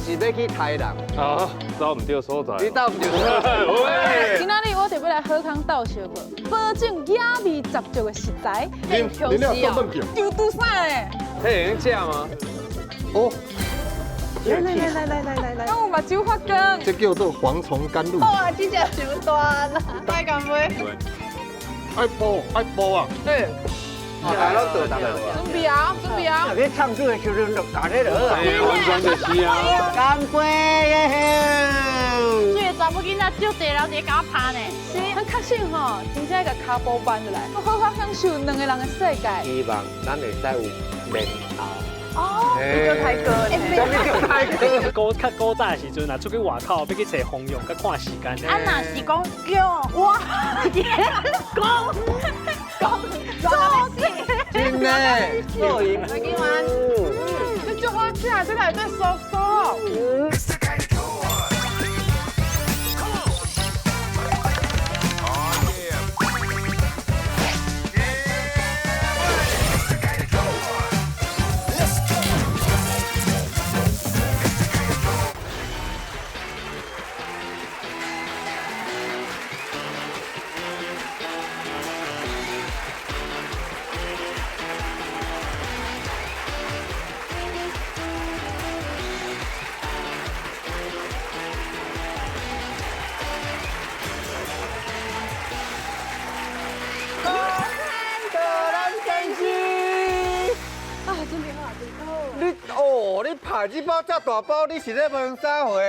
是要去台人？啊，找唔对所在。你到唔对所在。喂，今仔日我特别来好康斗小过，保证野味十足的食材，恁俩根本平。就拄啥嘞？这能吃吗？哦，来，让我把酒发光。这叫做蝗虫甘露。哇，这只上大啦，太敢买。爱煲啊！对。大佬倒大佬。准备啊！你唱歌的时阵就搞这个。哎呀，完全就是啊。干杯耶！这个查某囡仔就地了，直接甲我拍呢。是，很确信吼，真正个骹步搬落来，我好好享受两个人的世界。希望咱会使有面头。哦，你叫泰哥呢？你叫泰哥。较早的时阵啊，出去外口要去找风用，甲看时间呢。啊，若是讲叫我真的，做赢。来给我，你就好吃啊，这内底酥酥。你拍这包这大包，你是咧问啥货？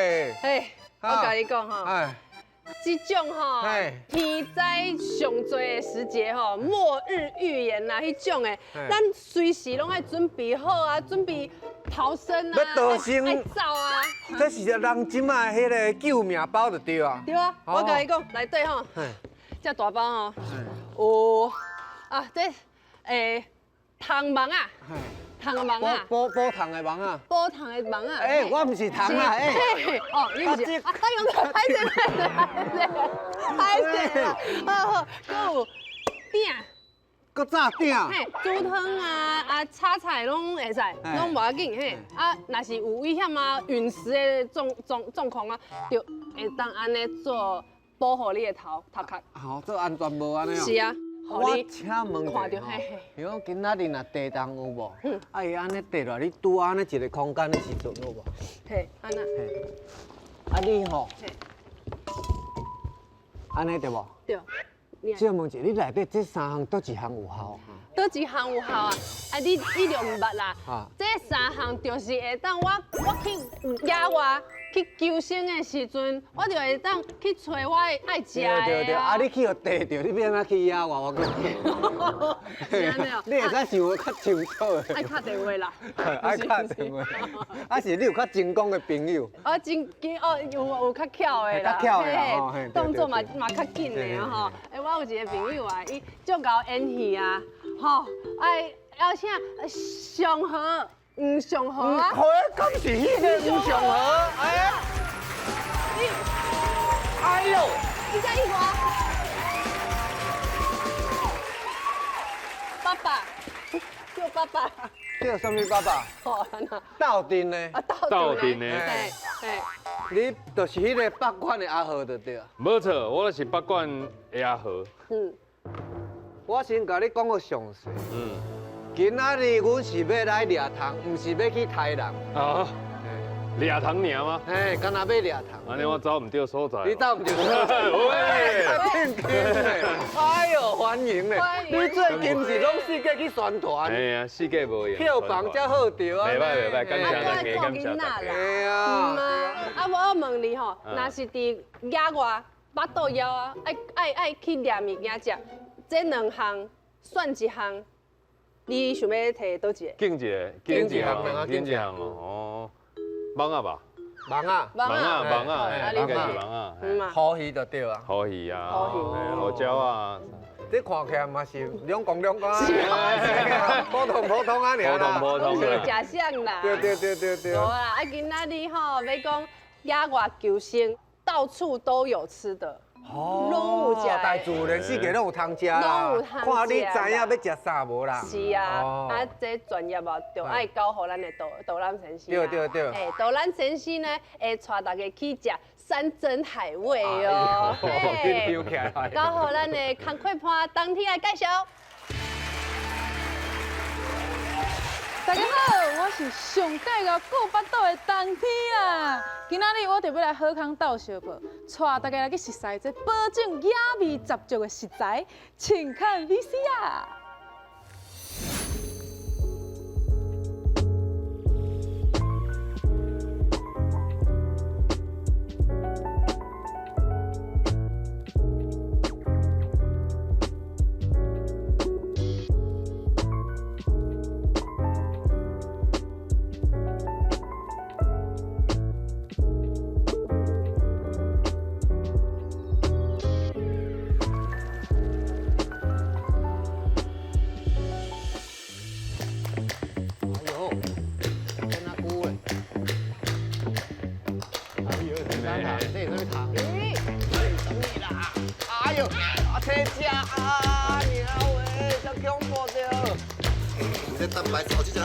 嘿，我甲你讲吼，哎，这种吼嘿天灾上多的时节吼，末日预言呐，迄种的，咱随时拢爱准备好啊，准备逃生啊，要逃生爱走啊，这是人即卖迄个救命包就对啊。对啊，我甲你讲，内底吼，这大包吼，有啊，这糖芒啊，糖的芒啊。煲糖的芒啊！煲糖的芒啊！哎，我唔是糖啊！哎，哦，你不是啊？他用的拍摄啦，哦，还有饼，搁炸饼。嘿，煮汤啊炒菜拢会使，拢无要紧嘿。啊，若是有危险啊、陨石的状况啊，就会当安尼做保护你的头壳。好，做安全帽安尼哦。是啊，我请问看一下到嘿，比如今仔日若地动有无？啊，伊安尼地落，你拄安尼一个空间的时阵有无？嘿，安那，啊，你吼，安尼对无？对。请问一下，你内底这三项倒一项有效？倒一项有效啊？啊，你就毋捌啦。啊这三项就是会当我去野外去求生的时阵，我就会当去找我爱食的对，啊，你去互地着，你变哪去野外？我讲。是安尼哦。你会使想较清楚的。爱打电话啦。爱打电话。啊，是你有较成功的朋友。我真哦，有较巧的啦。较巧的哦嘿动作嘛较紧的吼。哎，我有一个朋友啊，伊足搞演戏啊，吼，要啥上河，上河啊。可讲是迄个上河，哎。哎呦！你在意我？爸爸，叫爸爸。叫什么爸爸？哦，那斗阵呢？啊，斗阵呢嘿，你就是迄个北管的阿豪就对啊。没错，我就是北管的阿和。我先甲你讲个详细。今仔日阮是要来掠糖，唔是要去台人。啊，掠糖尔吗？嘿，敢若要掠糖。安尼我找唔对所在。你到唔对所在？喂，骗金嘞！哎呦，欢迎嘞！你最近是拢世界去宣传。哎呀，世界无样。票房才好着啊！袂歹，感谢大家，感谢大家。哎呀，啊，我问你吼，若是伫野外巴肚枵啊，爱去掠物件食，这两项选一项，你想要摕倒一个？竞一项哦，蠓仔吧。忙啊！蠓仔，应该是蠓仔。好戏就对啊。好鱼啊，好鱼胡椒啊。这看起来嘛是两公啊，普通啊，普通是假象啦。对。好啦，啊，今仔日吼要讲野外求生，到处都有吃的，拢有食的大自然四界拢有通食啦，拢有通食看你知影要食啥无啦。是啊，哦啊，这专业哦，就爱交互咱的导览先生。对哎，导览先生呢，会带大家去食山珍海味哦。紧张起来。交互咱的康快潘当天来介绍。大家好，我是上介个顾巴肚的冬天啊！今仔日我特别来好康斗相报，带大家来去熟悉这保证野味十足的食材，请看 VCR。蛋白质好去讲。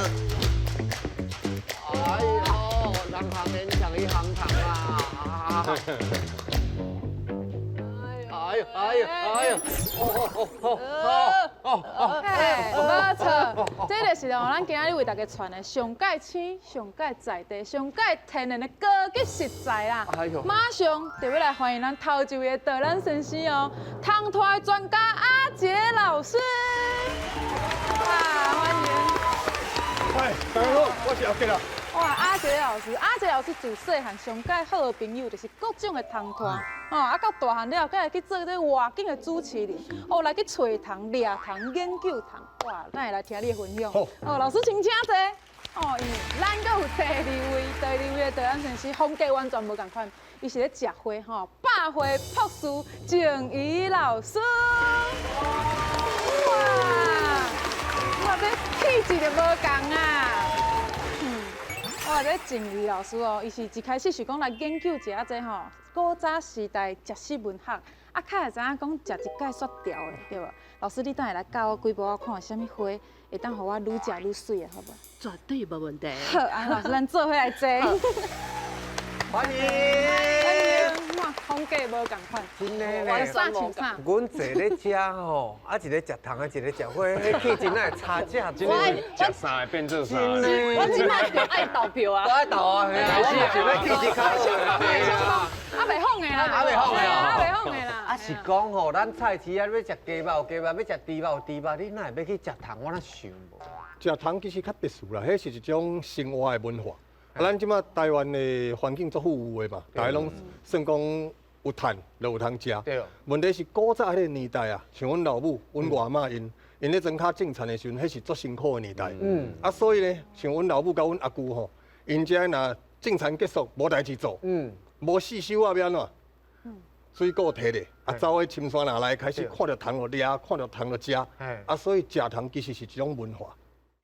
哎呦，人行人抢一行糖啊！哎呦，嘿，无错，这就是哦，咱今仔日为大家传的上界青、上界在地、上界天然的高级食材啦。哎呦马上就要来欢迎咱头一位的导览先生哦，汤团的专家阿杰老师。啊，欢迎！哎，大家好，我是阿杰啦。哇，阿杰老师自细汉上界好的朋友就是各种的汤团，啊到大汉了，才来去做这外景的主持人，来去找糖、掠糖、研究糖，哇，咱会来听你的分享。好老师请请坐。因为咱阁有第二位的导览先生，风格完全无共款，伊是咧食花百花博士静怡老师。哇，这气质就无共啊！这静怡老师伊是一开始是讲来研究一下这古早时代食食文学，较会知影讲食一介雪条的，对无？老师，你等下来教我几步，我看有啥物花会当互我愈食愈水的，好无？绝对无问题。好，安老师，咱做伙来坐。欢迎。哇，风格无共款，真的换呢。啥像啥。阮坐咧食吼，一个食糖，一个食花，迄气真爱差价。今天食啥会变做啥？真的。我即摆就爱投票啊！我爱投啊，我想要气质较袂放的啦，袂放的哦袂放的啦。啊是讲吼，咱菜市啊，要食鸡肉有鸡肉，要食猪肉有猪肉，你哪会要去食糖？我哪想无？食糖其实较特殊啦，迄是一种生活的文化。咱即马台湾的环境足富裕的嘛，大家拢算讲有趁就有通食。对。问题是古早迄个年代啊，像阮老母、阮外妈因咧庄脚种田的时阵，迄是足辛苦的年代。所以呢，像阮老母甲阮阿舅吼，因遮若种田结束无代志做，无四手啊要安怎？水果摕咧，走去深山哪来开始看到糖就掠，看到糖就食。所以食糖其实是一种文化。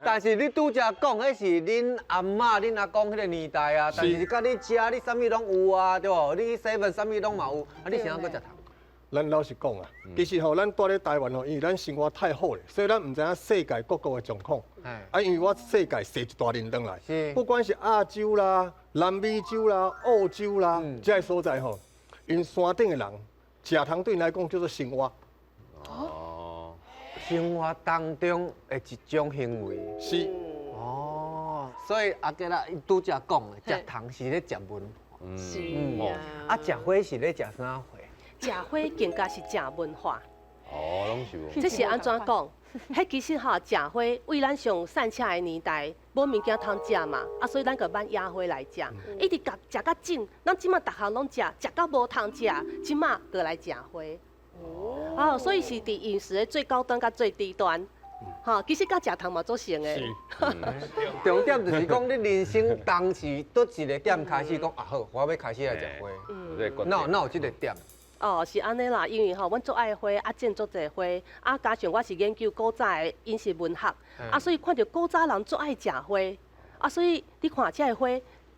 但是你拄则讲，迄是恁阿嬷、恁阿公迄个年代啊。但是甲你食，你啥物拢有啊，对无？你 7啥物拢嘛有，你啥搁食糖？咱老实讲啊，其实吼，咱住咧台湾吼，因为咱生活太好咧，所以咱唔知影世界各国的状况。因为我世界踅一大轮转来，不管是亚洲啦、南美洲啦、澳洲啦，这个所在吼，因山顶的人食糖对因来讲叫做生活。生活当中的一种行为。是。所以阿杰啦，伊拄则讲的，食糖是咧食文化。是啊，食花是咧食啥花？食花更加是食文化。拢是无。这是安怎讲？迄其实食花为咱上散车的年代，无物件通食嘛，所以咱就买野花来食。一直食到种，咱即马逐项拢食到无通食，即马就来食花。所以是伫饮食的最高端甲最低端。其实甲食糖嘛做成的。重点就是讲，你人生当时倒一个点开始讲好，我要开始来食花。哪有这个点？是安尼啦，因为阮做爱花，种足侪花，加上我是研究古早的饮食文学，所以看到古早人足爱食花，所以你看这个花，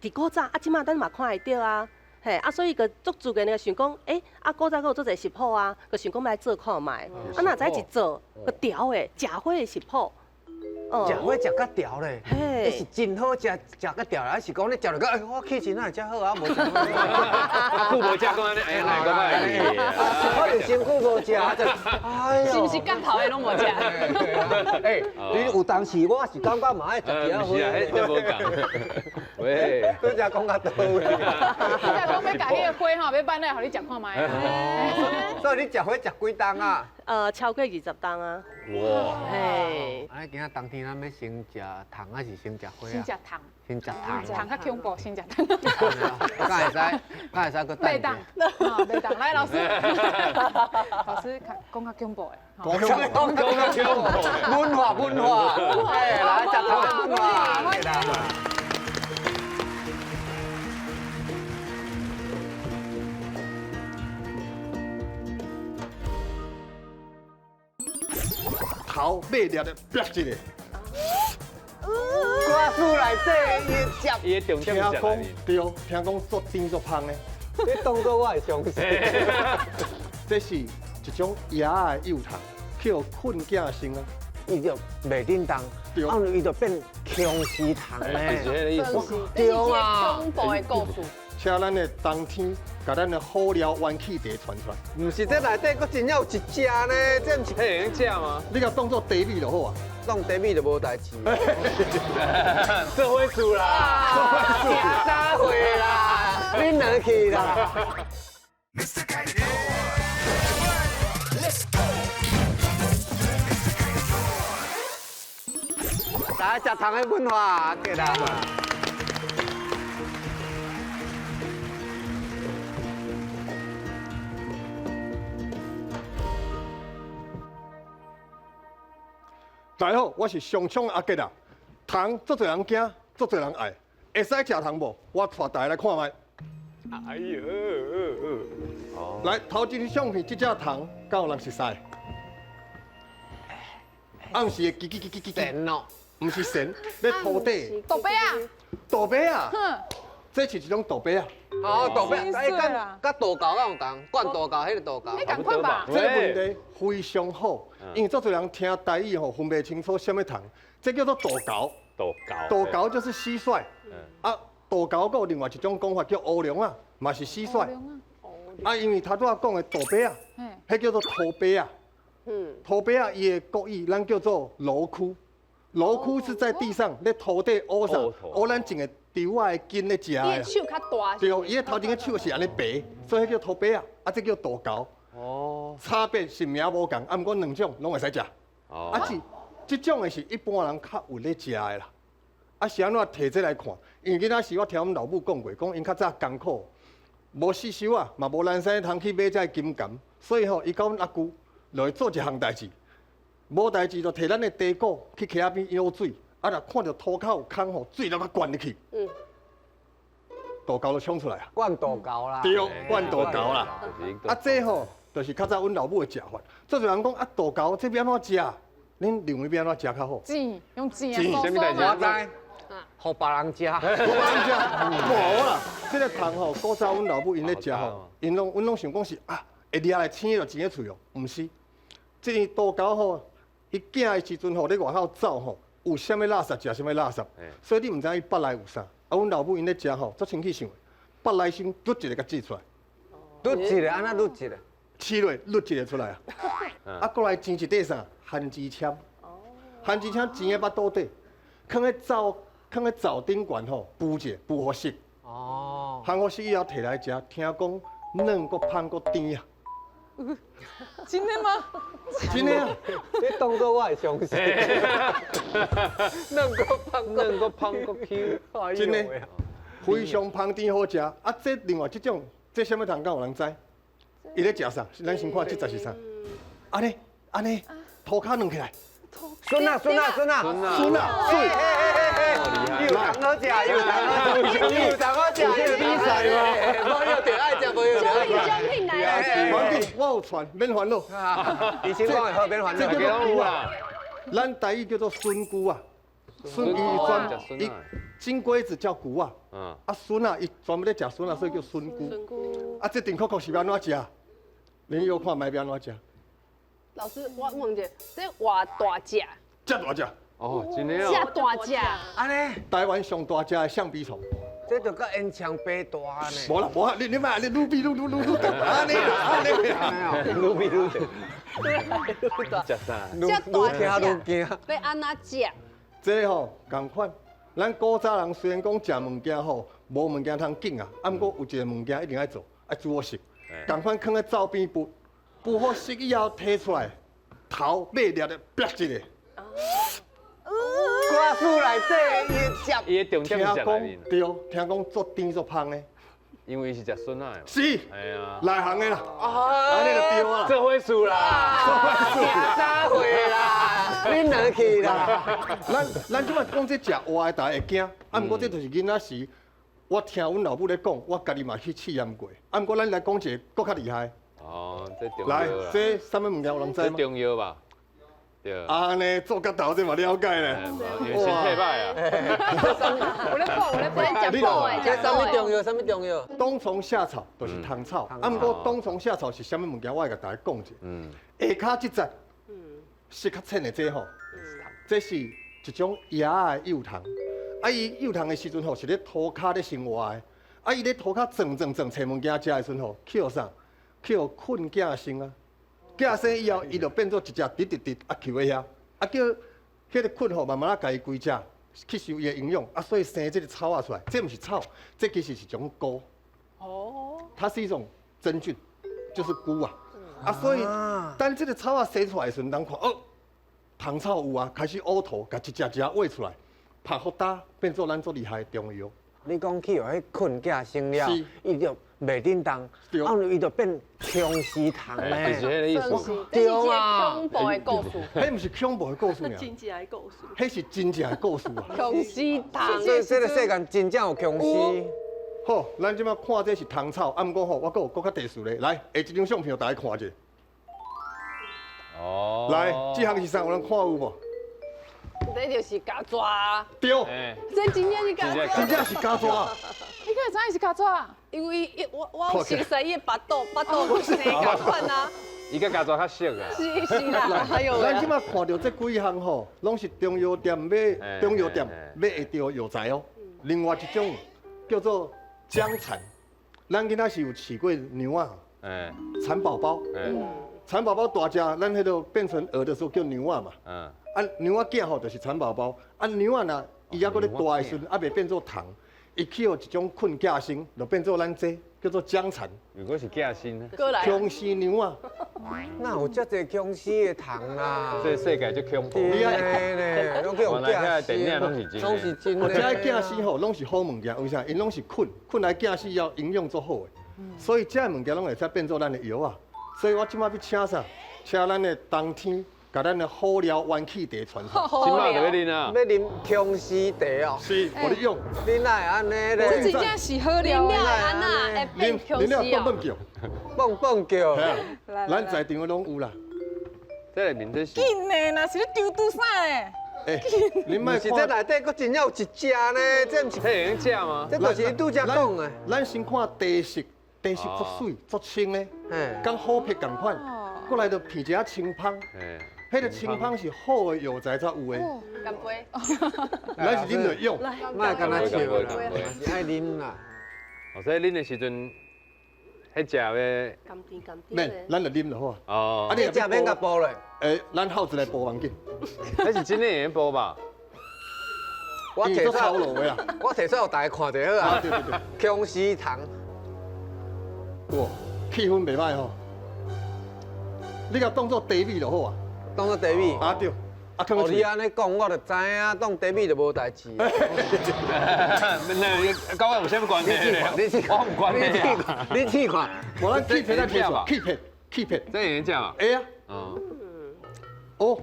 伫古早即马咱嘛看会到啊。嘿，啊，所以个足自然个想讲，啊，古早个有做者食谱啊，个想讲来做看卖，啊，若再一做，个调的食花的食谱，食花食甲条咧，嘿你是真好食，食甲条啦，还是讲你食落个，我气情哪会遮好啊？无食好。久无食讲安尼，哎，哪个歹去？我就辛苦无食，哎呦，是不是干头的拢无食？哎，你有当时我是感觉嘛爱食其他不是啊，迄都无讲。喂，你才讲较到位。你才讲要家迄个花吼，要摆来互你食看卖。所以你食花食几档啊？超过20档啊。哇，嘿，哎，今仔冬天咱要先食糖还是先食花啊？先食糖，先食糖。糖较恐怖，先食糖。敢会使个袂当，袂当，来老师，老师讲较恐怖的。讲文化，哎，来食糖的文化，对啦。头尾粒的啪一个，歌词内底伊食，伊的重听讲点是啥？对，听讲做甜做香呢，你当作我会相信。这是一种椰的幼糖，叫困囝生啊。伊就袂叮当，对啊，伊就变强势糖是咧。迄个意思。对啊，恐怖的故事。请咱的冬天，把咱的好料元气茶传出来。唔是这内底佫真有一只呢，这唔是迄能食吗？你甲当做茶米就好啊。当茶米就无代志。社会输啦，吃啥会啦？你能去啦？来食糖的文化，对啦。大家好，我是上冲阿杰啊。糖足多人惊，足多人爱，会使食糖无？我带大家来看卖。哎呦，来，头一张相片，这只糖敢有人熟悉？暗时会叽叽叽叽叽叽，神哦，唔是神，咧土地豆杯啊，豆杯啊，哼，这是一种豆杯啊。哦，豆心哎，碎啦甲豆糕敢有共？灌豆糕，迄个豆糕你。赶快吧。这个问题非常好，因为足多人听台语吼分不清楚什么糖，这叫做豆糕。豆糕，豆糕就是蟋蟀，啊，豆糕还有另外一种讲法叫乌龙啊，嘛是蟋蟀。啊，因为头拄仔讲的豆杯啊，迄叫做土杯啊。土杯啊，伊的国语咱叫做箩窟。箩窟是在地上咧土地挖上，挖咱种的稻啊的根咧食的。你的手较大。对，伊个头前个手是安尼白，所以迄叫土杯啊，啊，这叫豆糕。哦，差别是名无共，啊，毋过两种拢会使食。哦，啊，这种的是一般人较有咧食的啦。啊，是安怎摕这来看？因为今仔时我听阮老母讲过，讲因较早艰苦，无四手啊，嘛无咱使通去买这金柑，所以吼，伊甲阮阿舅落去做一项代志，无代志就摕咱的茶果去溪仔边舀水，啊，若看到土口有空吼，水就甲灌入去，豆糕就冲出来啊。灌豆糕啦。对，灌豆糕啦。啊，这吼就是较早阮老母的食法。做侪人讲啊，豆糕这要安怎食？恁认为要安怎食较好？煎，用煎啊，煎酥什么代志酥嘛我知，互别人食。我安食，无啦。这个糖吼，古早阮老母因咧食吼，因拢阮拢想讲是啊，会掠来青就钱咧喙哦，毋是。这个豆糕吼，伊寄的时阵吼，咧外口走吼，有啥物垃圾食啥物垃圾，所以你毋知伊腹内有啥。啊，阮老母因咧食吼，足清气想的，腹内先捋一个甲挤出来，捋一个，安那捋一个。试落捋一个出来啊。啊，过来煎一块啥？番薯签。番薯签煎喺腹肚底，放喺灶顶悬吼，浮者浮好熟。哦。烘好熟以后摕来食，听讲嫩搁香搁甜啊。真的吗？真的啊！你当作我会相信。嫩个芳个 Q， 真的非常香甜好食。啊，这另外这种，这什么糖敢有人知？伊咧食啥？咱先看这十是啥？安尼，涂骹软起来。孙啊，笋啊，水。有糖好食，有糖好食，有糖好食，有比赛嘛？无有就爱食，无有就爱食。奖品来了。反正我有传，免烦恼。以前讲的好，免烦恼。这叫做菇啊，咱台语叫做笋菇啊。孙伊伊金龟子叫菇啊，啊孙啊，伊专门咧食孙啊，所以叫孙菇。啊，这顶扣扣是要安怎食？恁有看卖要安怎食？老师，我问者，这偌大只？这大只，哦，真的这哦。大只？安尼，台湾上大只的橡皮虫。这就甲烟枪白大呢。无啦，无啊，你买，你愈比愈大，安尼啦，愈比愈大，食啥？愈听愈惊。要安怎食？这吼共款，咱古早人虽然讲食物件吼，无物件通紧啊，啊，毋过有一个物件一定要做，要煮好食。共款放在灶边不好食以后摕出来，头尾掠的啪一个。瓜树内底伊接，伊的重听讲点是食内面，对，听讲做甜做香的，因为伊是食笋仔的。是哎呀，内行的啦，安尼就对啊啦。这会输啦，啥会啦？恁两去啦。咱即摆讲这食活的，大家会惊。啊，毋过这就是囡仔时，我听阮老母咧讲，我家己嘛去试验过。啊，毋过咱来讲一个更较厉害。哦，这重要来，啦。这什么物件有人知这吗？重要吧？对。安尼做甲头这嘛了解咧。因为身体歹啊。我咧讲，我咧讲，食饱诶，这什么重要？什么重要？冬虫夏草就是虫草，啊，毋过冬虫夏草是啥物物件？我会甲大家讲者。下骹即节，色较浅的这吼，这是一种野的幼虫。啊，伊幼虫的时阵吼是咧土骹咧生活的，啊，伊咧土骹撞找物件食的时阵吼，去互啥？去互困寄生啊！寄生以后，伊就变做一只直直直啊，囂喺遐，啊叫迄个困吼慢慢啊，家己规只吸收伊的营养，啊，所以生这个草啊出来。这毋是草，这其实是一种菇。哦。它是一种真菌，就是菇啊。啊，所以当这个草啊生出来的时阵，人看哦，虫草有啊，开始乌头，甲一只只喂出来，拍好大，变做咱最厉害的中药。你讲去互迄困架生了是，伊就袂叮当，对啊，伊就变强势虫哎，就是咧。迄个意思。这是一个恐怖的故事，迄毋是恐怖的故事尔，真正的故事。迄是真正的故事啊。强势糖。所以这个世界真正有强势。好，咱即摆看这是虫草，啊，毋过吼，我阁有更较特殊的，来下一张相片，大家看者。哦。来，这项是啥？有人看有无？这就是假抓，对，哎，这真正是假真抓，正是假抓。你可会知影是甲怎？因为我有熟悉伊的巴肚有生共款啊，伊甲加抓较熟啊。是啦，还有咱即摆看到这几项吼，拢是中药店买中药店买会到药材哦。另外一种叫做姜蚕，咱囡仔是有饲过牛啊，哎，蚕宝宝，哎，蚕宝宝大只，咱迄个变成鹅的时候叫牛啊嘛。嗯，啊，牛仔囝吼就是蚕宝宝，啊牛仔若伊还搁咧大的时阵，还袂变做虫，伊去互一种困寄生，就变做咱这叫做姜蚕，如果是寄生呢？过来，强势牛啊。哪有遮济强势的虫啊？这世界就恐怖。对呢，拢去用原来遐寄电影拢生，是真拢是的。真的。而且迄寄生吼，拢是好物件，为啥？因拢是困来寄生以后营养足好的，所以这物件拢会使变做咱的药啊。所以我即摆要请啥？请咱的冬天，甲咱的好料元气茶传授。今晚就要啉啊！要啉强势茶哦，是，我你用，恁哪会安尼这咧？真正是好料啉了的。安那会变强恁了势哦。蹦蹦叫，蹦蹦叫系，啊，来咱在场的拢有啦。这里面这是紧的，若是咧丢拄啥嘞？恁莫是这内底佫真正有一只呢，这毋是，这会用食吗？这就是你拄则讲的。咱先看茶色，茶色足水足清的，嘿，跟好皮共款。过来就片一下青芳，哎，迄个青芳是好的药材才有的，干杯！咱是啉着用。莫干那笑啦，对是爱啉啦。哦，所以啉的时阵，迄只要甘甜甘甜免，的。咱就啉就好啊。哦啊，，你食免甲煲咧，咱耗一个煲完紧，那是真的会煲吧？伊我摕出来，做炒卤的啦。我摕出来，大家看着好啊。对对对，强势虫，哇，气氛袂歹吼。你甲当做茶米就好啊。当作茶米。啊对，啊放哦，去你安尼讲，我就知影，当茶米就无代志。那跟我有啥物关系？我唔关系啊。你试看，无咱气片咱摕出来，气片，这会用食嘛？会啊。哦，哦，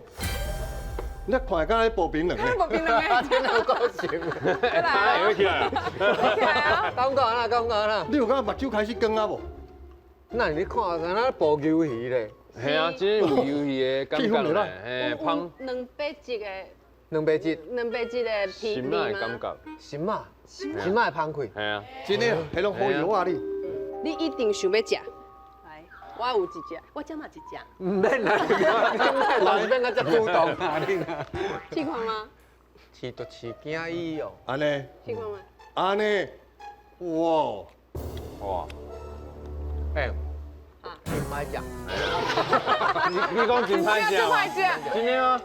你看敢咧薄冰冷呢？无冰冷的，真有够想。来啊！会起来啊。起来啊！感觉啦，感觉啦。你有感觉目睭开始光啊无？那你看，像那捕鱿鱼咧，系啊，真有鱿鱼的感觉咧，嘿，芳两百只的两杯汁，两杯汁的皮心味吗？的感觉，心嘛，心嘛会芳开。系啊，真的，迄种好油啊你。你一定想要食。来，我有一只，我这嘛一只，唔免啦，老是变个遮主动啊你啊。试看吗？饲都饲囝伊哦。安尼，试看吗？安尼，哇，哇，哎，你买讲。你讲真歹食吗？食。真的吗？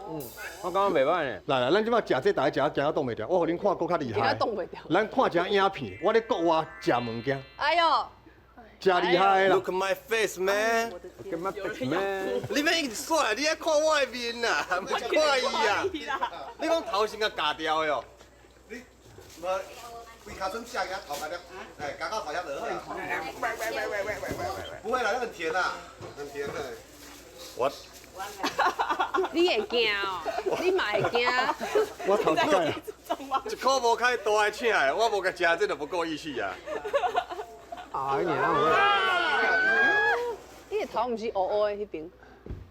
我感觉袂歹呢。来，咱即马食这大家食，行到挡袂掉。我互恁看搁较厉给他害。冻袂掉。咱看一下影片，我咧国外食物件，哎呦，真厉害的啦。 Look at my face, man！干嘛咩？你们一直耍，你爱看我的面呐，唔是看伊啊！你讲头先甲夹掉的哦。你无规卡针下给他头发掉，哎，夹到头下落去。不会啦，那很甜啊，很甜的。我你会惊哦？你嘛会惊？我头一摆啊，一口无开大的请的，我无甲食，这就不够意思啊。哎呀，你的头毋是乌乌的迄边？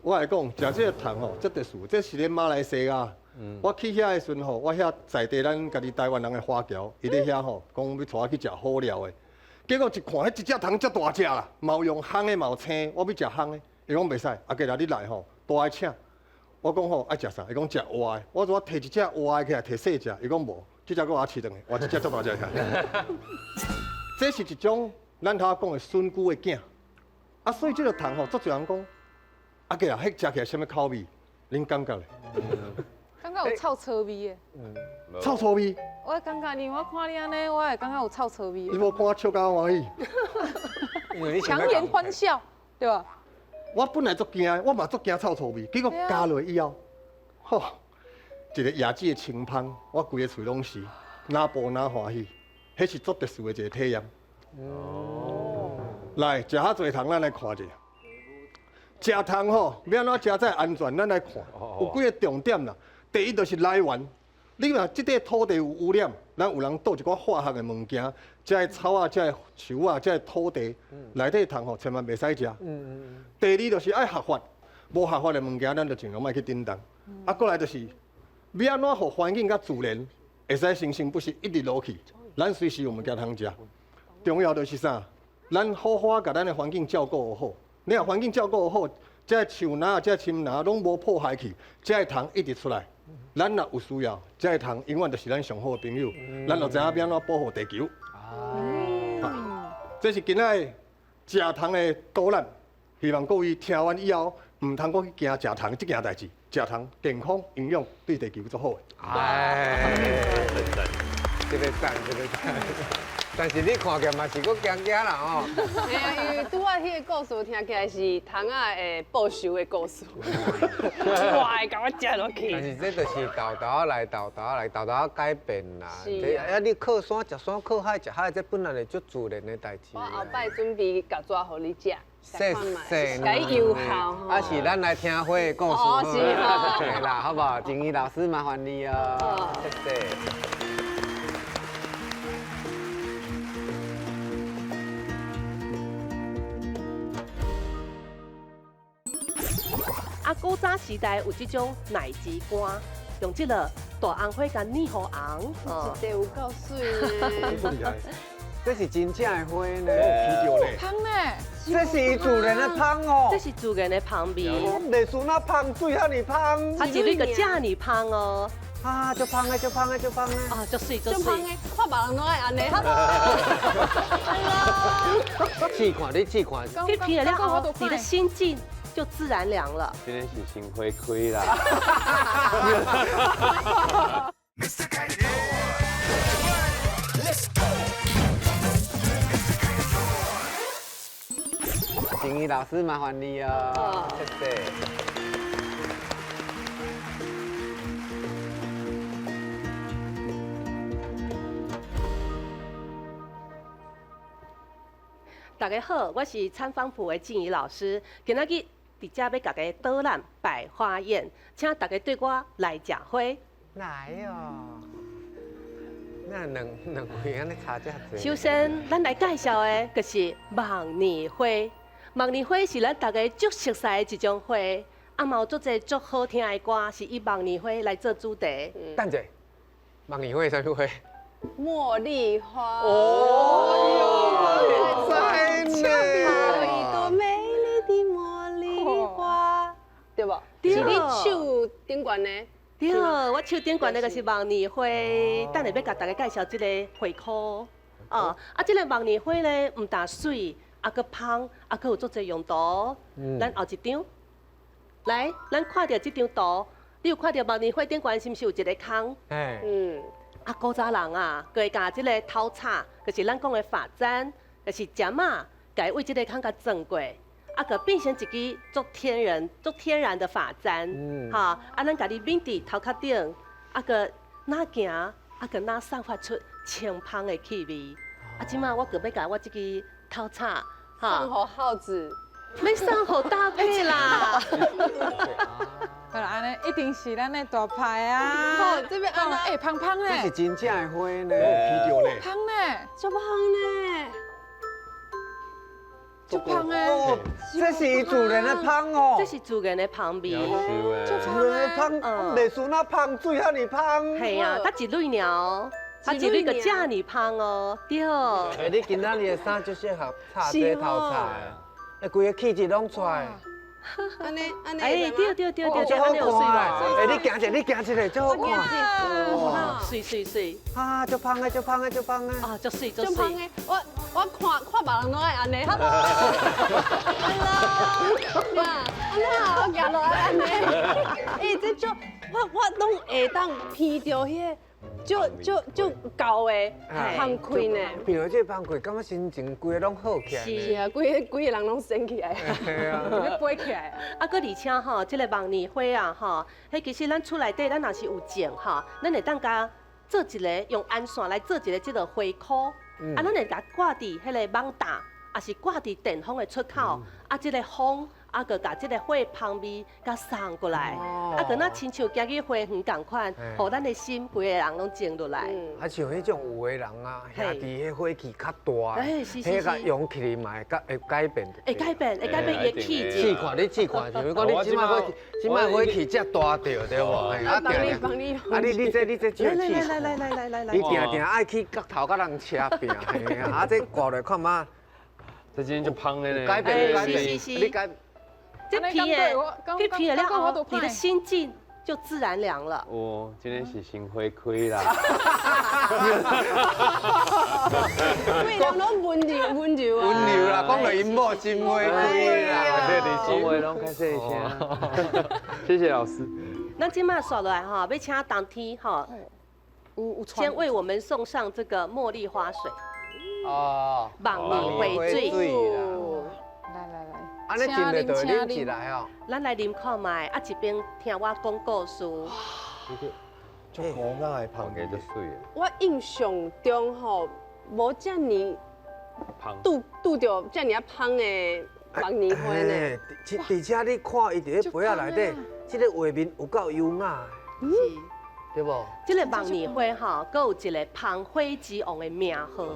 我来讲，食这个糖吼，这特殊，这是咧马来西亚。我去遐的时阵吼，我遐在地咱家己台湾人的华侨，伊咧遐吼，讲要带我去食好料的。结果一看，迄一只糖遮大只啦，毛用烘的，毛青，我要食烘的，伊讲袂使，啊，既然你来吼，大爱请。我讲吼爱食啥？伊讲食活的。我说摕一只活的起来，摕细只，伊讲无，这只搁我饲两个，我这只遮大只起来。这是一种咱头讲的笋菇的囝，啊，所以这个糖吼，足侪人讲，啊，既然迄食起来什么口味？恁感觉咧？感觉有臭臭味的。臭臭味？我感觉你，我看你安尼，我会感觉有臭臭味你的。无看我笑甲欢喜？因为你强颜欢笑，对吧？我本来足惊的，我嘛足惊臭臭味，结果加落以后，吼，一个椰子的清芳，我规个喙拢是，哪步哪欢喜，迄是足特殊的一个体验。来，食遐侪糖，咱来看者。食糖吼，要安怎食才会安全？咱来看，有几个重点啦。第一就是来源，你若即块土地有污染，咱有人倒一寡化学的物件，这个草啊，这个树啊，这个土地内底糖吼，千万袂使食。第二就是爱合法，无合法的物件，咱就尽量莫去叮当。啊，过来就是要安怎互环境甲自然会使生生不息一直落去，咱随时有物件通食。重要就是啥？咱好好甲咱的环境照顾好。你若环境照顾好，这树苗、这青苗拢无破坏去，这糖一直出来。咱若有需要，这糖永远就是咱上好的朋友。咱就知影要安怎保护地球。这是今仔食糖的导览，希望各位听完以后，唔通搁去惊食糖这件代志。食糖健康、营养，对地球足好的。哎，这个赞，这个赞。但是你看起来嘛是搁惊惊啦吼。哎呀，因为拄仔迄个故事听起来是虫仔的报仇的故事，哇，会甲我食落但去。是这就是豆豆来，豆豆来，豆豆改变啦。是啊啊，你靠山食山，靠海食海，这本来就足自然的代志。我后摆准备甲抓互你食，谢谢。甲伊友好吼。啊，是咱来听会的故事。哦是哦对啦，好不好？静怡老师，麻烦你哦。谢谢。啊，古早时代有这种奶鸡干，用这个大红花甲泥糊红，一地有够水呢。足厉害，这是真正的花呢。皮着咧。香呢？这是伊自然的香哦。这是自然的香味，袂输那香，水遐尼香。它一粒个这么香哦，啊，就香的，就香的，就香的。啊，足水足水。就芳的，我别人拢爱安尼。试看，你试看。这皮了后，你的心境就自然凉了。今天是心花开啦。静怡老师，麻烦你哦。谢谢。大家好，我是参访府的静怡老师，今仔日伫遮要甲大家导览百花宴，请大家对我来食花。来哦。那两位安尼差遮济。首先，咱来介绍的就是梦年花。梦年花是咱大家足熟悉的一种花，啊嘛有足侪足好听的歌，是以梦年花来做主题。等者，梦年花什么花？茉莉花。哦，在呢。有一朵美丽的茉莉花，对不？对是你手顶悬的。对，我手顶悬的就是梦年花，等下要甲大家介绍这个花科。哦，啊，这个梦年花呢，唔但水，啊个香，啊个有足侪用途。咱后一张，来，咱看到这张图，你有看到梦年花顶悬是毋是有一个坑？哎，啊，古早人啊，佮会甲即个头叉，就是咱讲的发簪，就是针啊，佮伊为即个坑甲装过，啊，佮变成一支足天然的发簪，哈，啊，咱家己面伫头壳顶，啊，佮哪行，啊，佮哪散发出清香的气味，啊，即马我佮要甲我即支头叉，送互耗子。要送互搭配啦。好啦，安尼一定是咱的大牌啊！好，这边安娜，哎，香香这是呢，真正的花呢。皮条呢？香呢，足香呢。足香的，哦，这是自然的香哦。这是自然的香味。自然的香，袂输那香水遐尼香。系啊，它一蕊鸟，它一蕊个遮尔香哦，对。哎，你今仔日的衫就适合插这头菜，哎，规个气质拢出来。安尼，哎，对，哦，真好安尼有水看吧？哎，你行一个，真好看。哇，水，啊，足香的，足香的，足香的。啊，足水。足香的，我看别人拢爱安尼。Hello，哇，安尼啊，我行落来安尼。哎，这种我拢会当闻到迄就高的香开呢。比如这香开，感觉心情规个拢好起来。是啊，规个人拢升起来。系啊，要飞起来。啊，搁而且吼，即个梦年花啊，吼，迄其实咱厝内底咱若是有种吼，咱会当甲做一个用安线来做一个即个花箍，啊，咱会甲挂伫迄个网搭，也是挂伫电风的出口，啊，即个风。啊，佮甲即个花香味甲送过来，啊，佮那亲像行去花园共款，互咱的心规个人拢静落来。啊，像迄种有的人啊，兄弟迄火气较大，迄个用起来嘛会改变。会改变伊的气质。试看，你试看，像讲你即摆火气遮大着对无？啊，帮你。啊，你这少气。来，你定爱去角头甲人车拼，嘿啊，这挂落看嘛。这今天就香的呢。改变，是。你改。这皮了后，你的心境就自然凉了。哦，今天是心花开啦。每人拢温柔啊。温柔啦，讲到因某心花开啦，你心花拢开细声。谢谢老师。那今麦刷来哈，要请当天哈，先为我们送上这个茉莉花水。哦，梦年花水。来。安尼真袂对，啉起来哦。咱来啉看卖，啊一边听我讲故事。足好雅的香给就水了。我印象中吼，无遮尼拄着遮尼啊香的梦年花呢。而且你看伊伫咧杯仔内底，即个画面有够优雅的，对无？这个梦年花吼，佮有一个芳花之王的名号。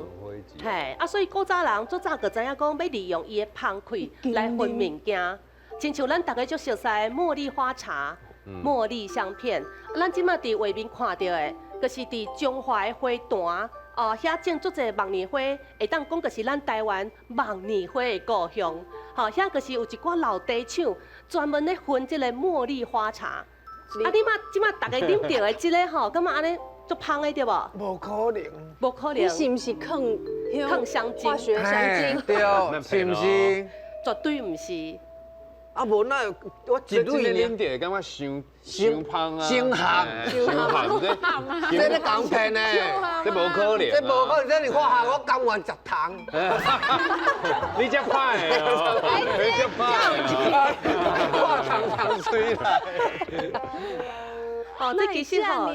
嘿，啊，所以古早人最早就知影讲要利用伊的芳气来分物件，亲像咱大家足熟悉的茉莉花茶、茉莉香片，咱即马伫画面看到的，就是伫中华的花坛哦，遐种足侪梦年花，会当讲就是咱台湾梦年花的故乡。吼，遐就是有一寡老茶厂专门咧分即个茉莉花茶。啊，你即马大家啉到的即个吼，感觉安尼足香的对无？无可能，无可能。你是毋是抗香精？化学香精？对，是毋是？绝对毋是。啊，无那我一蕊啉到感觉伤香啊，伤香，这咧讲骗呢，这无可能，这无可能，这你看下我甘愿食糖。你这快哦，你这快，我糖水来。哦，这其实吼，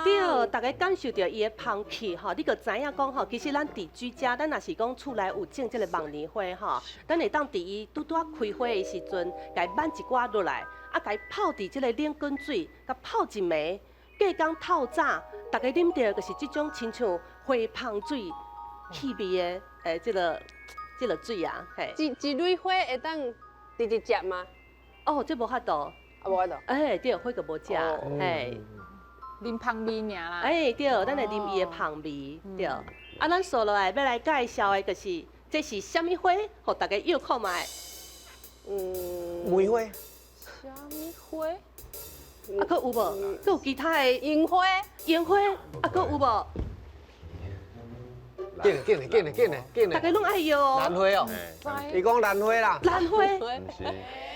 对，大家感受到伊的香气吼，你就知影讲吼，其实咱伫居家，咱若是讲厝内有种这个梦年花吼，咱会当伫伊拄开花的时阵，甲伊挽一寡落来，啊，甲伊泡伫这个冷滚水，甲泡一暝，隔天透早，大家啉到就是这种亲像花香水气味的这个水啊，嘿。一蕊花会当直接食吗？哦，这无法度，啊，无法度。哎，对，火个无食，哎。啉芳味尔啦。哎，对，咱来啉伊的香味，对。啊，咱说落来要来介绍的，就是这是什么花，互大家又看卖。梅花。什么花？啊，佫有无？佫有其他的樱花，樱花，啊，佫有无？紧大家拢爱摇哦。兰花哦，伊讲兰花啦。兰花，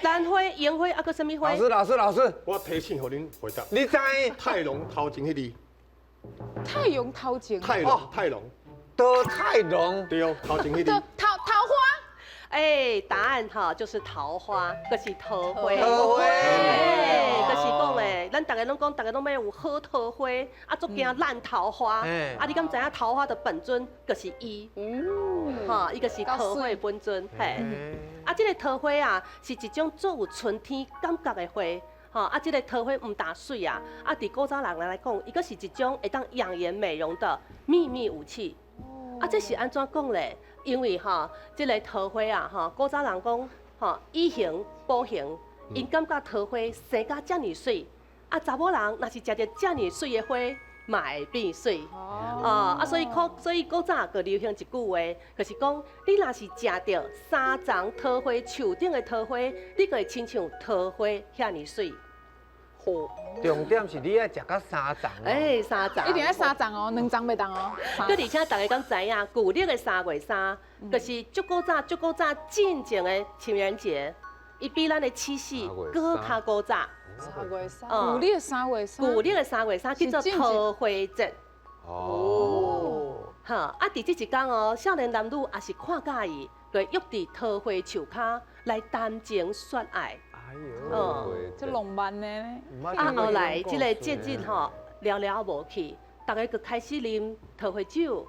兰花，樱花，啊，佫什么花？老师，我提醒互恁回答。你知？泰隆头前迄字，太阳头前。泰隆，多太浓。对，头前迄就字。桃花。哎，答案哈就是桃花，佫是桃花。桃花。哎，就是讲诶，咱大家拢讲，大家拢要有好桃花，啊，足惊烂桃花。啊，你敢知影桃花的本尊就是伊？哈，伊个是桃花的本尊，嘿。啊，这个桃花啊，是一种足有春天感觉的花。吼，啊，这个桃花唔打水啊，啊，伫古早人来讲，伊个是一种会当养颜美容的秘密武器。啊，这是安怎讲咧？因为吼，这个桃花啊，吼，古早人讲，吼，以形补形，因感觉桃花生甲遮尔水，啊，查某人若是食着遮尔水的花，嘛会变水。啊，所以古早就流行一句话，就是讲，你若是食着3丛桃花树顶的桃花，你就会亲像桃花遐尔水。重点是你要食到3丛。哎，3丛。一定要3丛哦，2丛袂当哦。佮而且大家敢知影，旧历的3月3，就是足古早进前的情人节，伊比咱的七夕搁较古早。3月3。旧历3月3。旧历的3月3叫做桃花节。哦。哈，啊，伫这一天哦，少年男女也是看介意，就会约伫桃花树骹来谈情说爱。哎呦，这浪漫呢。啊，后来这个节日吼了了无去，大家就开始啉桃花酒，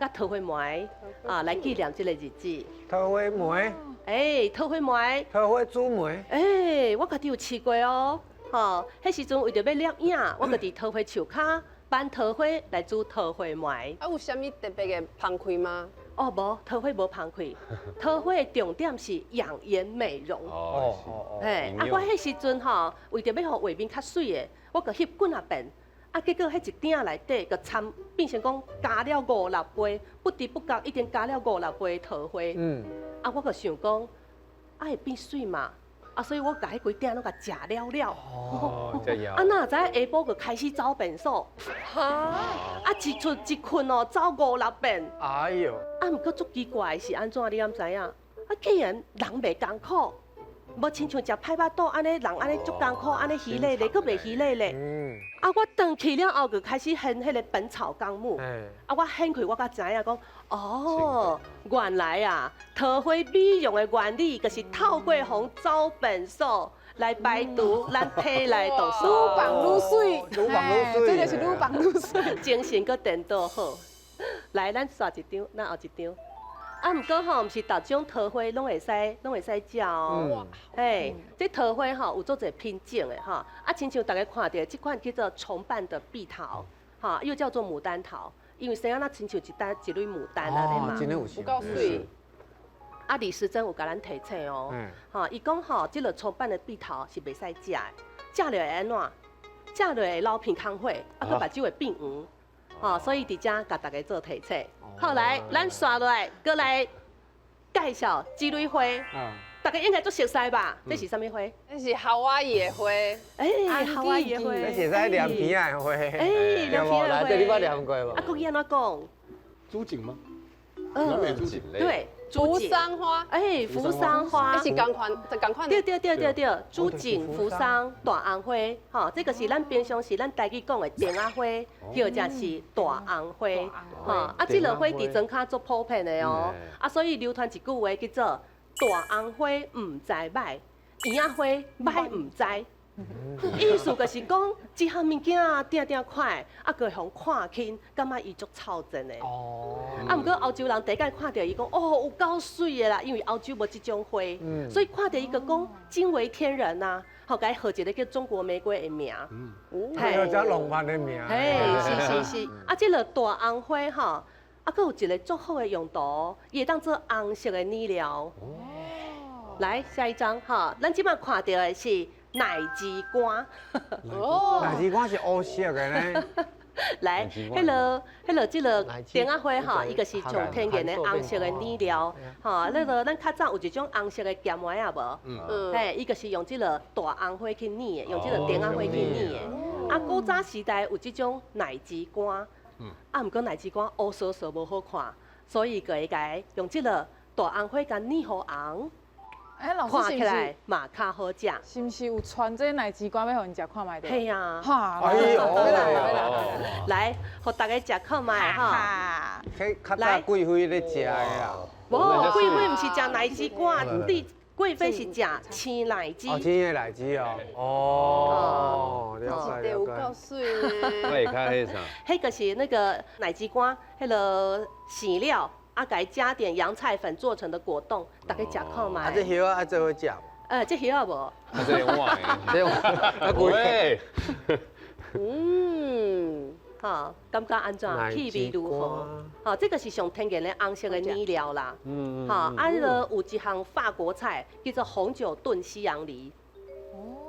甲桃花梅啊来纪念这个日子。桃花梅。哎，桃花梅。桃花煮梅。哎，我家己有试过哦。吼，迄时阵为着要摄影，我就伫桃花树骹办桃花来煮桃花梅。啊，有啥物特别的芳开吗？哦，无桃花无芳开，桃花的重点是养颜美容。哎，啊，我迄时阵吼，为着要互画面较水的，我就翕滚啊遍，啊，结果迄一鼎内底就变成讲加了5-6杯，不知不觉已经加了5-6杯桃花。啊，我就想讲，啊会变水嘛，啊，所以我甲迄规鼎拢甲食了。啊，哪知下晡就开始走便所，啊，一出一困哦，走5-6遍。哎呦！啊，毋过足奇怪的是安怎，你敢知影？啊，既然人袂艰苦，无亲像食歹巴肚安尼，人安尼足艰苦，安尼稀累咧，佫袂稀累咧。啊，我转去了后，就开始现迄个《本草纲目》。啊，我掀开我才知影讲，哦，原来啊，桃花美容的原理，就是透过红走便所来排毒咱体内毒素。愈放愈水，愈放愈水，这就是愈放愈水，精神佫颠倒好。来，咱刷一张，咱后一张。啊，毋过吼，毋是逐种桃花拢会使食哦。嘿，这桃花吼有做者品种的吼，啊，亲像大家看到这款叫做重瓣的碧桃，哈，又叫做牡丹桃，因为生啊那亲像一蕊牡丹安尼嘛。真的有像。有够水。啊，李时珍有甲咱提醒哦，哈，伊讲吼，这个重瓣的碧桃是袂使食的，食了会安怎？食了会流鼻孔血，啊，佮目睭会变黄。哦，所以伫遮甲大家做提醒。后来咱刷落来，过来介绍几蕊花。大家应该都熟悉吧？这是什么花？这是夏威夷的花。哎，夏威夷的花。这是在凉皮啊花。哎，凉皮的花。这你捌凉过无？啊，国语安怎讲？朱槿吗？南美朱槿。对。扶桑花，哎，扶桑花，是同款，对，朱槿、扶桑、大红花，吼，这个是咱平常时咱台语讲的丁仔花，或者是大红花，吼，啊，这落花伫庄脚做普遍的哦，啊，所以流传一句话叫做大红花唔知歹，圆仔花歹唔知。意思就是讲，一项物件定看，啊，个互看轻，感觉伊足超正的。啊，毋过欧洲人第一届看到伊讲，哦，有够水的啦，因为欧洲无即种花，所以看到伊个讲惊为天人呐，后改号一个叫中国玫瑰的名。还有遮浪漫的名。是，啊，即个大红花吼，啊，佫有一个足好的用途，伊会当做红色的染料。来下一张哈，咱即摆看到的是奶鸡肝。哦，奶鸡肝是黑色的呢。来，迄个即个丁仔花哈，伊个是从天然的红色的染料，哈，那个咱较早有一种红色的咸花啊无？嘿，伊个是用即个大红花去染的，用即个丁仔花去染的。啊，古早时代有即种奶鸡肝，啊，毋过奶鸡肝乌索索无好看，所以个会甲用即个大红花甲染好红，哎，老看师是不是起来嘛较好食。是不是有传这奶鸡肝要互因食看卖的？嘿啊，哈，哎呦来，互大家食看卖哈。哈，迄较早贵妃咧食的啊。无，贵妃毋是食奶鸡肝，你贵妃是食青奶鸡。哦，青的奶鸡哦。哦，了解有了解。够水呢。我会看迄啥？迄个是那个奶鸡肝，迄个饲料，啊，给它加点洋菜粉做成的果冻，大家食看啊，卖。这叶啊，这会食。这叶啊无？啊，这用碗的。这啊贵。喂，嗯，哈，感觉安怎？气味如何？好，这个是上天然的红色的染料啦。哈，啊，迄个有一项法国菜叫做红酒炖西洋梨。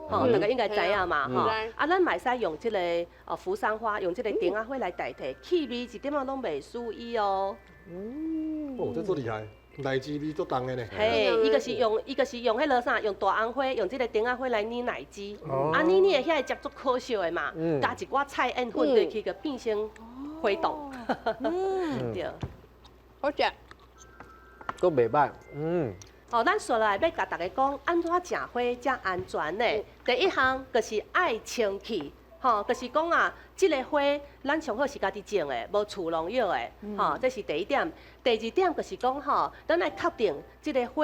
吼，大家应该知影嘛，吼。啊，咱嘛使用即个扶桑花，用即个丁仔花来代替，气味一点仔拢袂输伊哦。哦，这足厉害，奶鸡味足重的呢。嘿，伊个是用迄落啥，用大红花，用即个丁仔花来捏奶鸡。啊，捏的遐会食足可惜的嘛，加一寡菜烟混进去，就变成花冻。对。好食。都袂歹。嗯。哦，咱说来要甲大家讲，安怎食花才安全呢？第一项就是爱清气，吼，就是讲啊，即个花咱上好是家己种的，无厝农药的，吼，这是第一点。第二点就是讲吼，咱来确定即个花，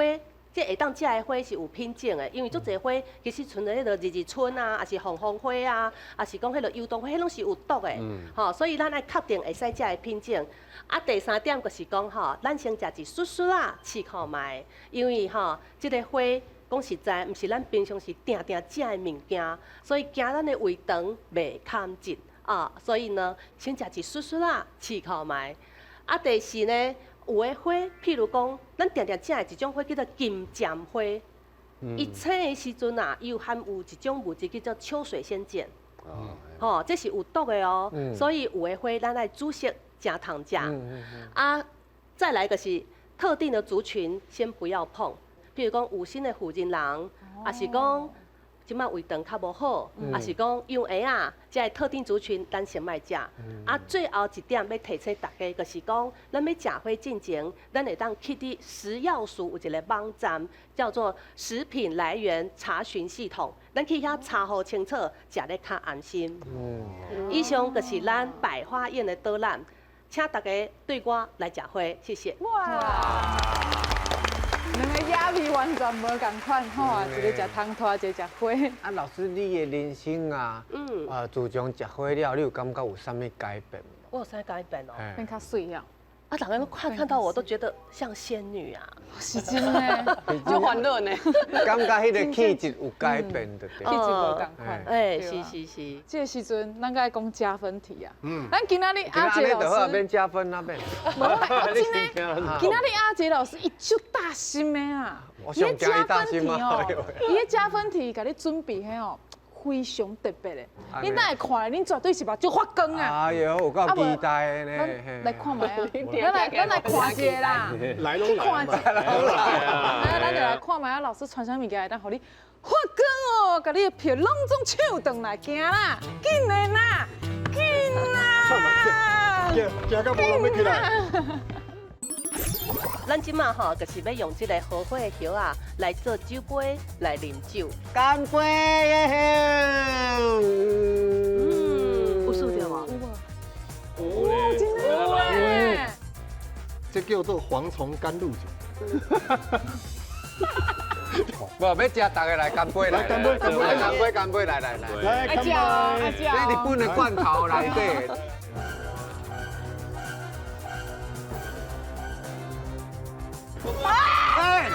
即下当食的花是有品种的，因为足侪花其实像迄个日春啊，还是红红花啊，还是讲迄个油桐花，迄拢是有毒的，吼，所以咱来确定会使食的品种。啊，第三点就是讲吼，咱先食一丝丝啊，试看卖，因为吼，即个花讲实在，毋是咱平常时定定食的物件，所以惊咱的胃肠袂堪进啊，所以呢，先食一丝丝啊，试看卖。啊，第四呢，有的花，譬如讲，咱定定食的一种花叫做金针花，伊青的时阵啊，伊有含有一种物质叫做秋水仙碱，吼，这是有毒的哦，所以有的花咱来煮熟。加糖价，啊，再来个是特定的族群先不要碰，譬如讲有心的妇人人，也是讲即摆胃肠较无好，也是讲幼儿啊，即个特定族群咱先莫食。啊，最后一点要提醒大家，就是讲咱要食花进前，咱会当去伫食药署有一个网站，叫做食品来源查询系统，咱去遐查好清楚，食咧较安心。以上就是咱百花宴的导览。请大家对我来食花，谢谢。哇！两个野味完全无共款，吼，一个食汤拖，一个食花。啊，老师，你的人生啊，自从食花了，你有感觉有啥物改变无？我有啥改变哦？变较水啊！啊，大家看到我都觉得像仙女啊，是真的，就欢乐呢。感觉迄个气质有改变的对。气质无共款。哎，是。这个时阵，咱该讲加分题啊。咱今仔日阿杰老师，免加分那边。无，真的，今仔日阿杰老师伊足大心的啊。伊的加分题哦，伊的加分题，甲你准备迄哦。非常特别的，恁哪会看？恁绝对是目睭发光啊！哎呦，有够期待的呢！来看卖啊！咱来看一下啦，来拢来嘛，咱就来看卖啊！老师传啥物件会当互你发光哦？甲你的票拢总抢转来，行啦，紧的啦，紧啦！行到无人要起来。咱即马吼，就是要用这个荷花的叶啊来做酒杯来啉酒。干杯耶！有输掉吗？哦，真的有耶！这叫做蝗虫甘露酒。无要食，大家来干杯来！干杯！来！来，干杯！这日本的罐头内底。哎！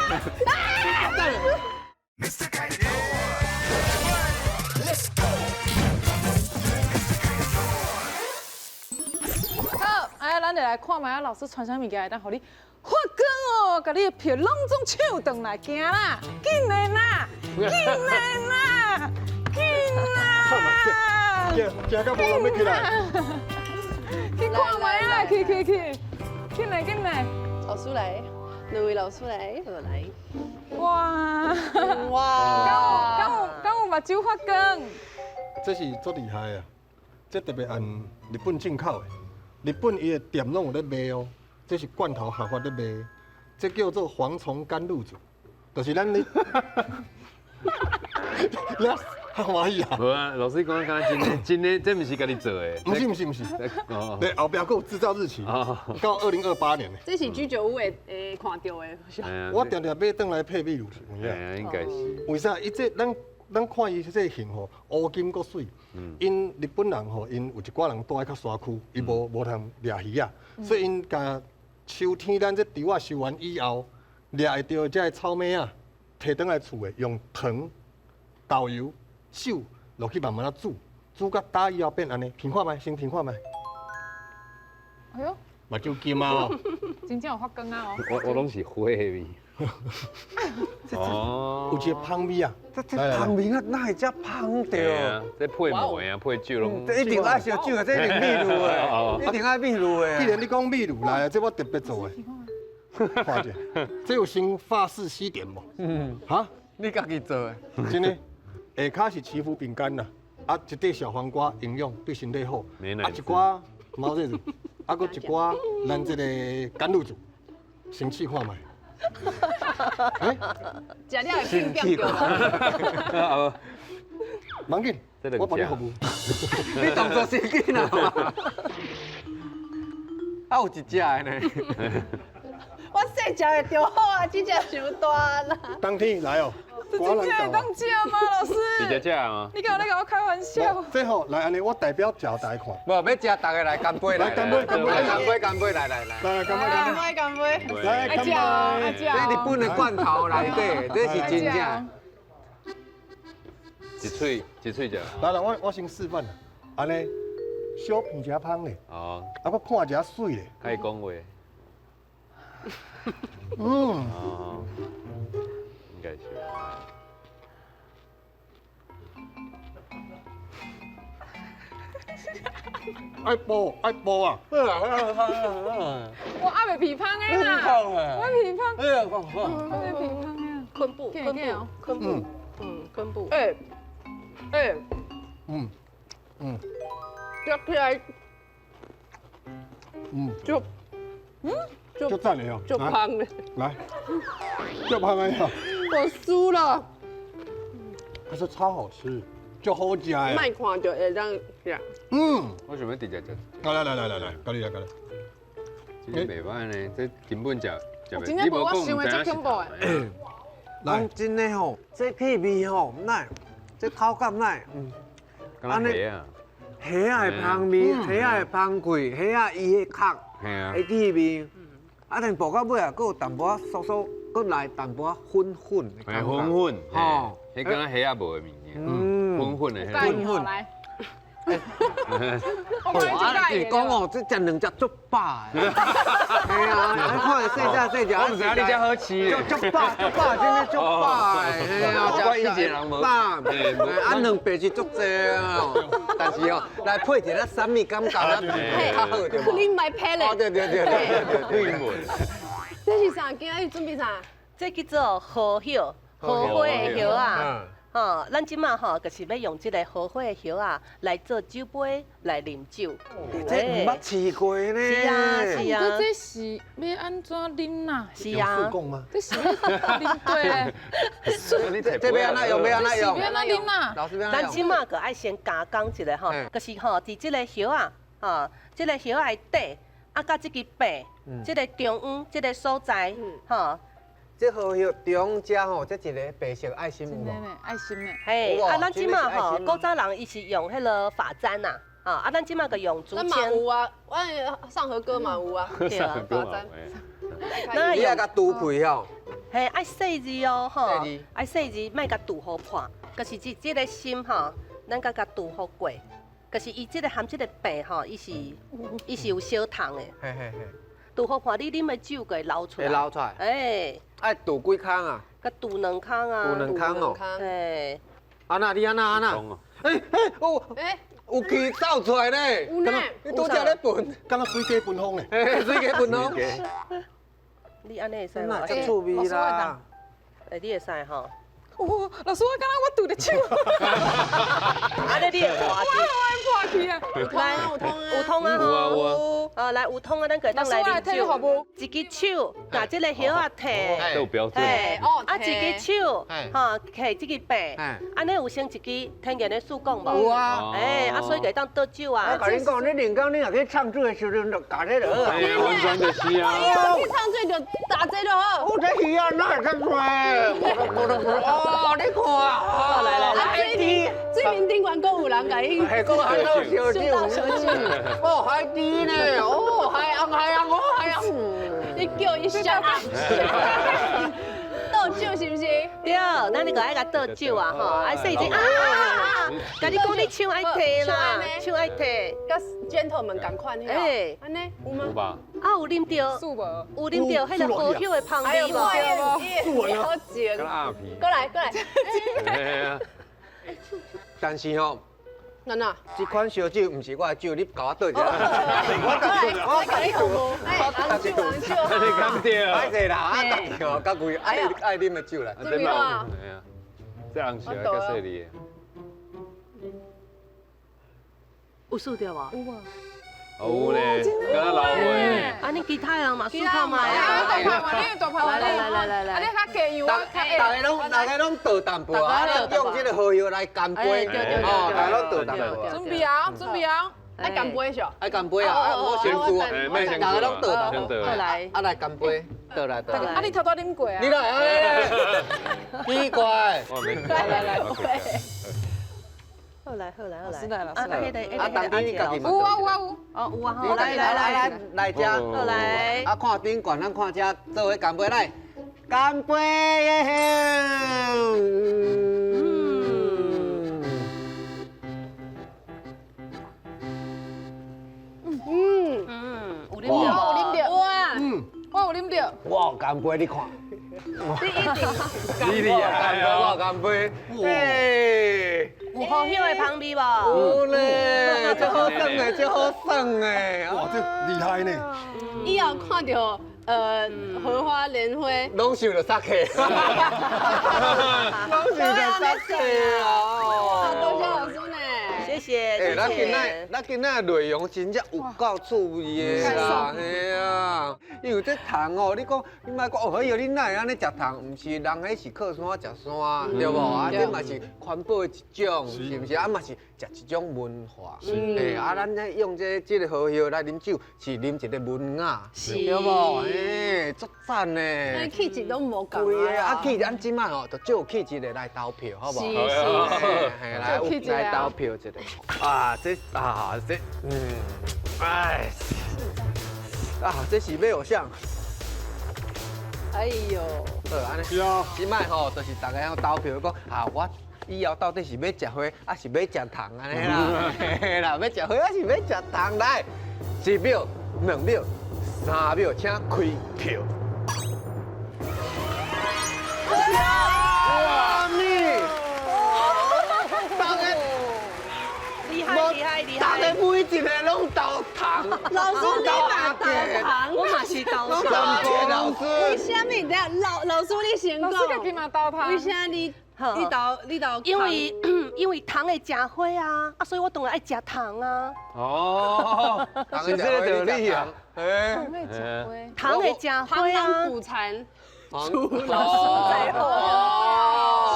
好，咱就来看卖啊！老师传啥物件会当互你发光哦，甲你的票拢总抢转来，行啦，紧来啦，紧来啦，紧啦！行到无人要起来。去看卖啊，去，紧来！老师来，两位老师来，好来，哇！哇！敢有目睭发光？这是足厉害啊！这特别按日本进口的，日本伊的店拢有咧卖哦。这是罐头合法咧卖，这叫做蝗虫甘露煮，就是咱咧。你较欢喜啊？无啊，老师讲敢真的，这不是家己做的。不是。哦对，后壁还有制造日期，到2028年的。这是居酒屋会看到的，我常常买转来配秘鲁去，有影？应该是。为啥？伊这咱看伊这形吼，乌金国水。因日本人吼，因有一寡人住喺较山区，伊无通掠鱼啊，所以因甲秋天咱这稻啊收完以后，掠会到这个草莓啊，摕倒来厝的，用糖、豆油、酒落去慢慢啊煮到打以后变安尼，品看卖，先品看卖。哎呦，目睭金啊！真正有发光啊哦！我拢是花味。哦，有一个香味啊！这香味啊，哪会遮香着？这配梅啊，配酒拢。这一定爱烧酒的，这一定秘鲁的，一定爱秘鲁的。既然你讲秘鲁来，这我特别做的。看者，这有先法式西点无？哈，你家己做的？真的，下骹是祈福饼干啦，啊，一块小黄瓜营养对身体好，啊，一寡毛这子，啊，搁一寡咱这个甘露煮，先试看卖。食了会变变着啦。忙紧，我帮你服务。你动作先紧啊嘛！啊，有一只的呢。我细食会着好啊，这只伤大啦。当天来哦，这真正会当吃吗，老师？你在这吗？你敢有在跟我开玩笑？最后来安尼，我代表教大家看。无要食，大家来干杯来！干杯！来干杯！来干杯！来干杯！阿这日本的罐头内底，这是真正。一喙食。来，我先示范啦，安尼小片只香嘞，哦，啊，我看只水嘞。可以讲话。哦，应该是。爱煲啊！我还袂皮芳的啦，我皮芳，我袂皮芳的。昆布，咬起来就赞了哟，就香的。来，就香了哟，我输了，可是超好吃，就好食呀。卖看就会当食。我想要直接食。来，搞你。这袂歹呢，这根本食真的无我想的这恐怖的。讲真的吼，这气味吼，奶，这口感奶，安尼啊，虾仔的香味，虾仔的香气，虾仔伊的壳，的气味，啊，但爆到尾啊，佫有淡薄仔酥酥，佫来淡薄仔粉的感觉。粉，吼，迄敢若虾仔无的物件，粉的。粉来。我是讲哦，这食两只足饱的。系啊，你看细只，我唔知你遮好吃。足饱，真的足饱的。系啊，我一个人无。啊，两百是足济啊，但是哦，来配一个三米感觉较好对无？你买配嘞？哦，对。这是啥？今仔日准备啥？这叫做荷叶，荷花的叶啊。咱即马吼，就是要用这个荷花的叶啊来做酒杯来啉酒。这唔捌试过呢。是啊。这是要安怎啉呐？是啊。讲吗？这是要啉对。这要安怎用？要安怎用？要安怎啉呐？老师要安咱怎用？即马个爱先加工一下吼，就是吼，伫这个叶啊，这个叶的底，啊，甲这个背，这个中央，这个所在，吼。这荷叶中间吼，这一个白色爱心有无？真的呢，爱心呢。嘿，咱即马吼，古早人伊是用迄个发簪呐，咱即马个用竹签。咱嘛有啊，我上河哥嘛有啊。对啊，发簪。你要甲拄开吼。嘿，爱细字哦，吼，细字，爱细字，莫甲拄好破，就是这个心吼，咱甲拄好过，就是伊这个含这个病吼，伊是有小糖的。嘿。拄好看你啉的酒个流出会来。流出来。哎，爱倒几空啊？甲拄2空啊。倒2空哦。哎，安那你安那？懂哦。哦，哎，有气走出来咧。有呢。你拄则咧喷，敢若水鸡分风呢？嘿，水鸡喷哦。你安尼会使真无？的足趣味啦。哎，你会使吼。哦，老师，我感觉我拄着手，安尼你会滑去。我破去啊！有通啊，有通啊。有通啊有啊有啊吼。啊，来有通啊，咱可当来老师我来替你服务一只手拿这个叶仔摕。都有标准。嘿，哦啊，一只手，哈，摕这个背，安尼有先一支天然的树讲无？有啊。哎，啊，所以可当倒酒啊。我甲你讲，你连讲你若去唱水的时阵，就搞这个啊。完全就是啊。你唱醉就打这就好。我这鱼啊，哪会这多？哦，你看啊，海底，水面顶悬阁有人甲伊。还讲海岛小酒，哦，海底呢，哦，海洋，哦，海洋。你叫伊小倒酒是不是？对，咱你个爱甲倒酒啊，吼，啊，说一句啊，甲你讲你手爱摕啦，手爱摕，甲 gentleman 共款迄哎安尼有吗？有吧？啊，有啉着，素无？有啉着迄个好酒的香味无？好酒。跟阿皮。过来过来。哎呀，但是吼，哪哪？这款烧酒唔是我的酒，你搞我倒一下。我甲你服务。红酒红酒。你讲对啊。歹势啦，啊，甲贵爱啉的酒啦。注意啦。哎呀，这样是较犀利。有输着无？有啊。有咧，跟他老妹。啊，你其他人嘛输看卖大啊！牌嘛，你大牌嘛，来，啊，你较加油，我较大家拢倒淡薄啊，用这个好药来干杯，哦，大家拢倒淡薄。准备啊，准备啊，爱干杯上。爱干杯啊！我先做啊，大家拢倒淡薄。好来，啊来干杯，倒来。啊，你偷偷啉过啊？你来，奇怪。来。好来，老师来了，啊，迄个，啊，当天你家己嘛。有啊，哦，有啊，你好来，遮。好来。啊，看顶悬，咱看遮，做伙干杯来，干杯耶！有啉着无？啉着，哇，我有啉着。哇，干杯你看。你一定。你厉害哇，啊！干杯！嘿，有好香的香味无？有咧，真好耍的，真好耍的。哇，这厉害呢！以后看到荷花莲花，拢想着撒客，拢想着撒客啊！多谢老师呢。谢谢，诶，咱谢。今仔内容真正有够趣味的啦，嘿啊！因为这糖哦，你讲你莫讲哦，哎呦，你哪会安尼食糖？毋是人迄是靠山食山，对无？啊，这嘛是环保的一种，是毋是？啊，嘛是食一种文化。诶，啊，咱咧用这个好药来啉酒，是啉一个文雅，对无？嘿，足赞呢！那气质都无共贵的啊。啊，气咱即摆吼，就借气质的来投票，好无？是嘿，来投票一个。啊，这，哎，啊，这是要有像，哎呦，安尼，是啊，即摆吼，就是大家投票讲，啊，我以后到底是要食花，还是要食糖安尼啦？嘿啦，要食花还是要食糖？来，1秒、2秒、3秒，请开票。哇，你！大家每一个拢投糖，老师你嘛投糖，我嘛是豆感糖。谢老师。为什么？等下老师你先老师家己讲，嘛倒糖。为啥你投？因为糖会食花啊，所以我当然爱食糖啊。哦，是这个道理啊。哎，糖会食花。糖会食花糖当啊。补餐，哦，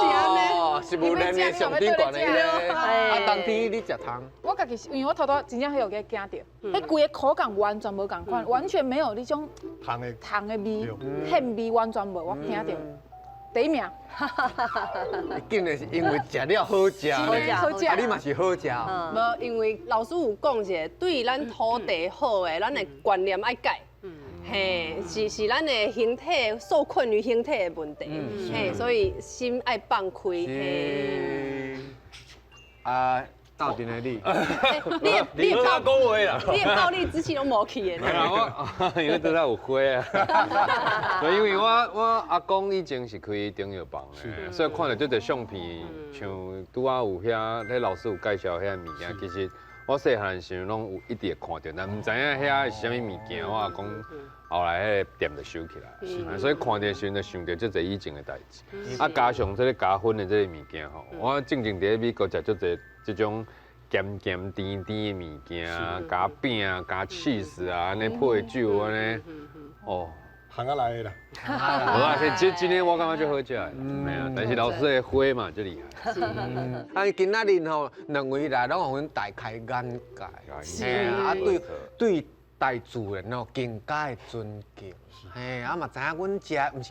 是安尼。是无人的上顶悬的咧。啊，当天你食糖。我家己是因为我偷偷真正迄有给惊到，迄规个口感完全无共款，完全没有那种糖的味、甜味完全无，我听到。第一名。竟然是因为食了好食咧，好食啊，你嘛是好食。无，因为老师有讲者，对咱土地好诶，咱的观念爱改。嘿，是咱的形体受困于形体的问题，嘿，所以心爱放开。嘿，啊，斗阵的你。你的讲话啦。你的暴力之气拢无去的没呢。啦，我因为拄仔有花啊，因为我阿公以前是开中药房的，所以看到这个相片，像拄仔有遐老师有介绍遐物件，其实我细汉时拢有一直会看到，但唔知影遐是啥物物件，我阿公后来迄个店就收起来，所以看到时就想到这个以前的代志，啊加上这个加分的这个物件吼，我正正伫美国食足侪这种。咸甜甜的物件，加饼啊，加 cheese 啊，安尼配酒安尼，哦，行啊来的啦。无啊，今天我感觉就好食的，系啊，但是老师的花嘛最厉害。啊，今仔日吼，两位来拢互阮大开眼界，嘿啊，对大自然吼更加的尊敬，嘿啊嘛知影阮食毋是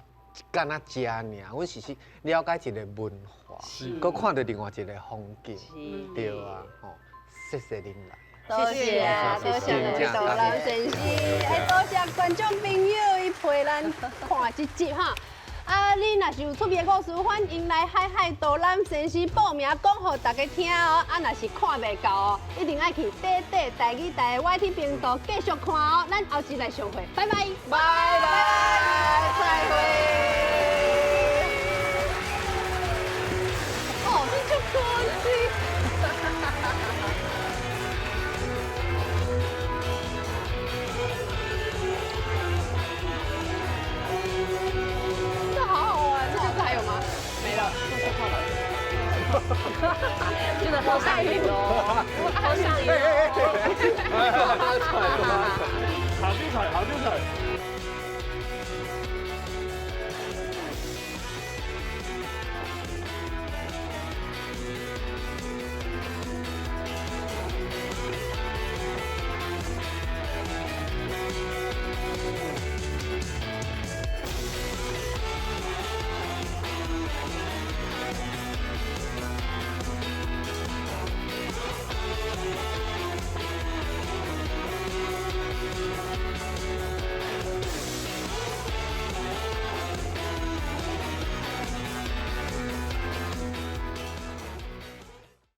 干那食尔，阮是了解一个文化，佮看到另外一个风景，对啊，吼，谢谢恁来。多谢啊，多谢两位导览先生，哎，多谢观众朋友伊陪咱看这集哈。啊，你若是有趣味的故事，欢迎来海海导览先生报名，讲互大家听哦。啊，若是看袂到哦，一定爱去台语台 YT 频道继续看哦。咱后集来相会，拜拜，拜拜，再会。哦，你就可惜。这好好玩，这就是还有吗？没了，就是泡泡。真的好上瘾哦，好上瘾哦。好精彩，好精彩。